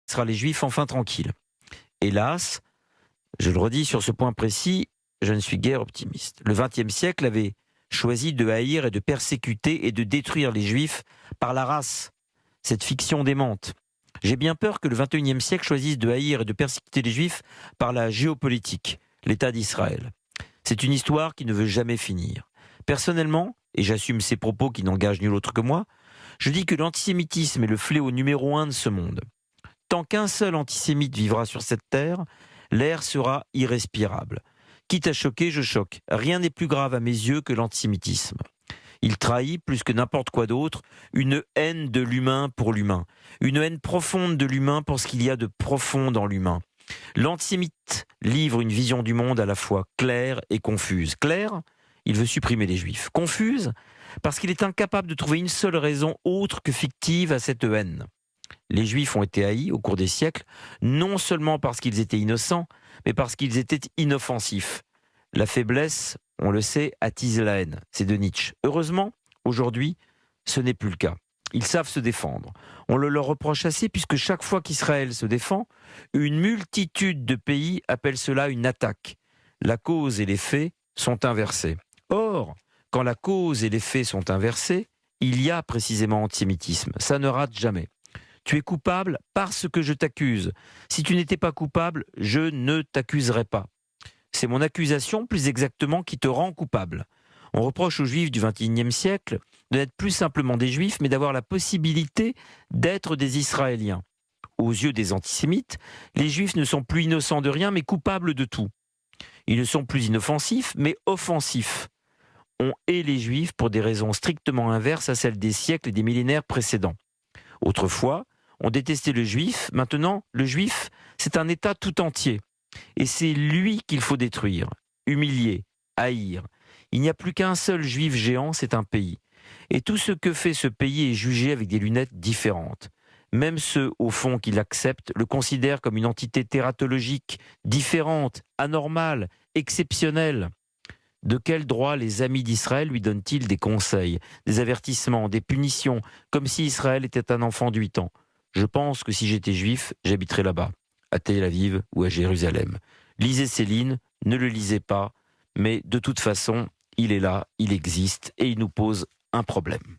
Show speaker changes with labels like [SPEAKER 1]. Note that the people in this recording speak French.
[SPEAKER 1] sera les Juifs enfin tranquilles. Hélas, je le redis sur ce point précis, je ne suis guère optimiste. Le XXe siècle avait choisi de haïr et de persécuter et de détruire les Juifs par la race. Cette fiction démente. J'ai bien peur que le XXIe siècle choisisse de haïr et de persécuter les Juifs par la géopolitique, l'État d'Israël. C'est une histoire qui ne veut jamais finir. Personnellement, et j'assume ces propos qui n'engagent nul autre que moi, je dis que l'antisémitisme est le fléau numéro 1 de ce monde. Tant qu'un seul antisémite vivra sur cette terre, l'air sera irrespirable. Quitte à choquer, je choque. Rien n'est plus grave à mes yeux que l'antisémitisme. Il trahit, plus que n'importe quoi d'autre, une haine de l'humain pour l'humain. Une haine profonde de l'humain pour ce qu'il y a de profond dans l'humain. L'antisémite livre une vision du monde à la fois claire et confuse. Claire, il veut supprimer les Juifs. Confuse, parce qu'il est incapable de trouver une seule raison autre que fictive à cette haine. Les Juifs ont été haïs au cours des siècles, non seulement parce qu'ils étaient innocents, mais parce qu'ils étaient inoffensifs. La faiblesse, on le sait, attise la haine. C'est de Nietzsche. Heureusement, aujourd'hui, ce n'est plus le cas. Ils savent se défendre. On le leur reproche assez puisque chaque fois qu'Israël se défend, une multitude de pays appellent cela une attaque. La cause et les faits sont inversés. Or, quand la cause et les faits sont inversés, il y a précisément antisémitisme. Ça ne rate jamais. Tu es coupable parce que je t'accuse. Si tu n'étais pas coupable, je ne t'accuserais pas. C'est mon accusation, plus exactement, qui te rend coupable. On reproche aux Juifs du XXIe siècle de n'être plus simplement des Juifs, mais d'avoir la possibilité d'être des Israéliens. Aux yeux des antisémites, les Juifs ne sont plus innocents de rien, mais coupables de tout. Ils ne sont plus inoffensifs, mais offensifs. On hait les Juifs pour des raisons strictement inverses à celles des siècles et des millénaires précédents. Autrefois, on détestait le Juif. Maintenant, le Juif, c'est un État tout entier. Et c'est lui qu'il faut détruire, humilier, haïr. Il n'y a plus qu'un seul Juif géant, c'est un pays. Et tout ce que fait ce pays est jugé avec des lunettes différentes. Même ceux, au fond, qui l'acceptent, le considèrent comme une entité tératologique, différente, anormale, exceptionnelle. De quel droit les amis d'Israël lui donnent-ils des conseils, des avertissements, des punitions, comme si Israël était un enfant de 8 ans? Je pense que si j'étais juif, j'habiterais là-bas, à Tel Aviv ou à Jérusalem. Lisez Céline, ne le lisez pas, mais de toute façon, il est là, il existe et il nous pose un problème.